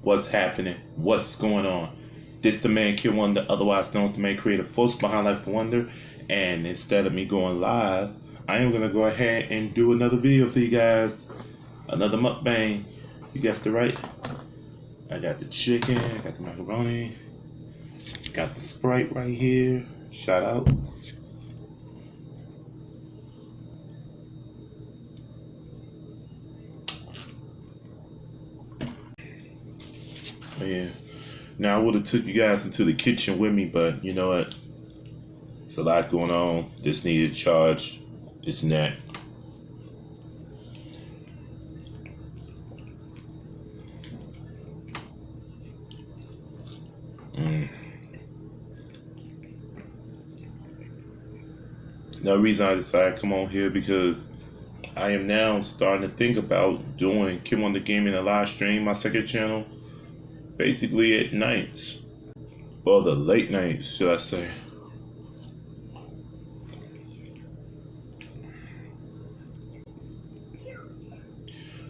what's happening, what's going on. This the man Kid Wonder, otherwise known as the main creative force behind Life of Wonder. And instead of me going live, I am gonna go ahead and do another video for you guys. Another mukbang. You guessed it right. I got the chicken, I got the macaroni, got the Sprite right here. Shout out. Yeah. Now I would have took you guys into the kitchen with me, but you know what? It's a lot going on. This needed charge. This and that. The reason I decided to come on here because I am now starting to think about doing Kid Wonder Gaming a live stream, my second channel, basically at nights, or the late nights, should I say.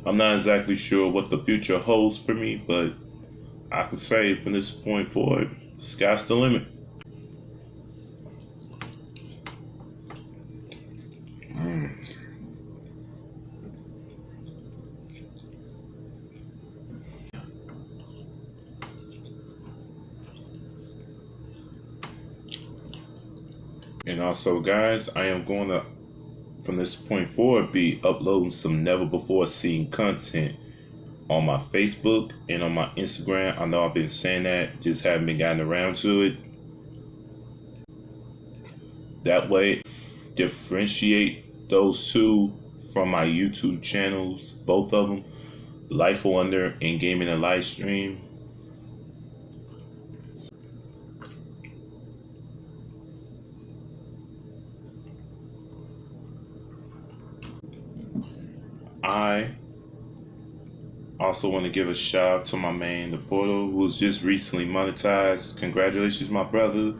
I'm not exactly sure what the future holds for me, but I could say from this point forward, sky's the limit. And also, guys, I am going to, from this point forward, be uploading some never before seen content on my Facebook and on my Instagram. I know I've been saying that, just haven't been gotten around to it. That way, differentiate those two from my YouTube channels, both of them, Life of Wonder and Gaming and Live Stream. I also want to give a shout out to my man, The Portal, who was just recently monetized. Congratulations, my brother.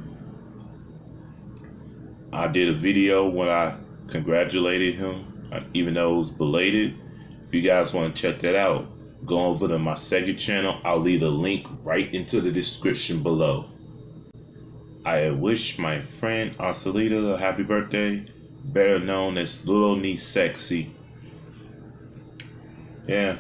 I did a video when I congratulated him, even though it was belated. If you guys want to check that out, go over to my second channel. I'll leave a link right into the description below. I wish my friend Asalita a happy birthday, better known as Luto Knee Sexy. Yeah.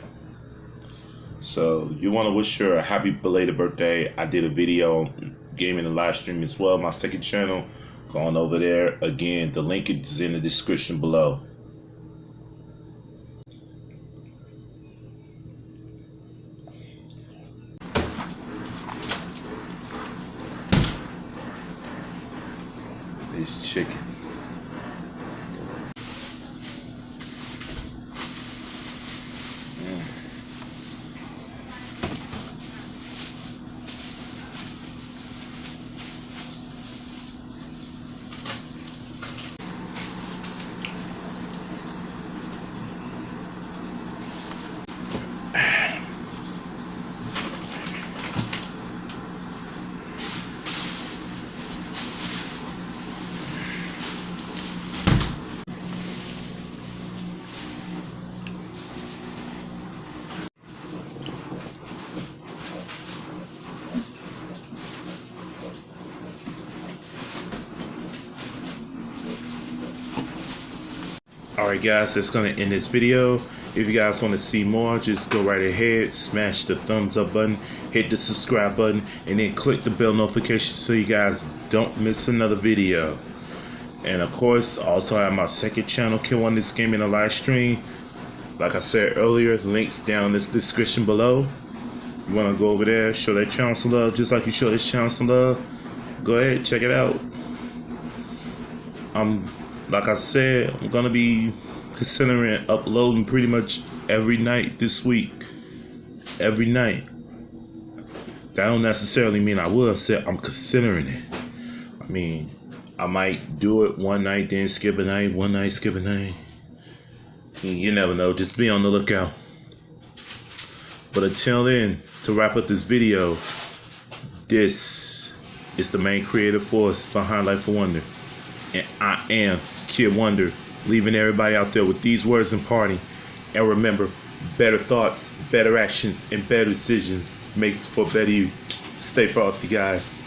So you want to wish her a happy belated birthday. I did a video on gaming and live stream as well. My second channel. Going over there. Again, the link is in the description below. This chicken. Alright guys, that's going to end this video. If you guys want to see more, just go right ahead, smash the thumbs up button, hit the subscribe button, and then click the bell notification so you guys don't miss another video. And of course, also I have my second channel, Kid Wonder's Gaming and Live Stream. Like I said earlier, links down in the description below. You want to go over there, show that channel some love, just like you show this channel some love. Go ahead, check it out. Like I said, I'm gonna be considering uploading pretty much every night this week. Every night. That don't necessarily mean I will say I'm considering it. I mean, I might do it one night, then skip a night, one night, skip a night. You never know, just be on the lookout. But until then, to wrap up this video, this is the main creative force behind Life of Wonder. And I am Kid Wonder, leaving everybody out there with these words in parting. And remember, better thoughts, better actions, and better decisions makes for better. Stay frosty, guys.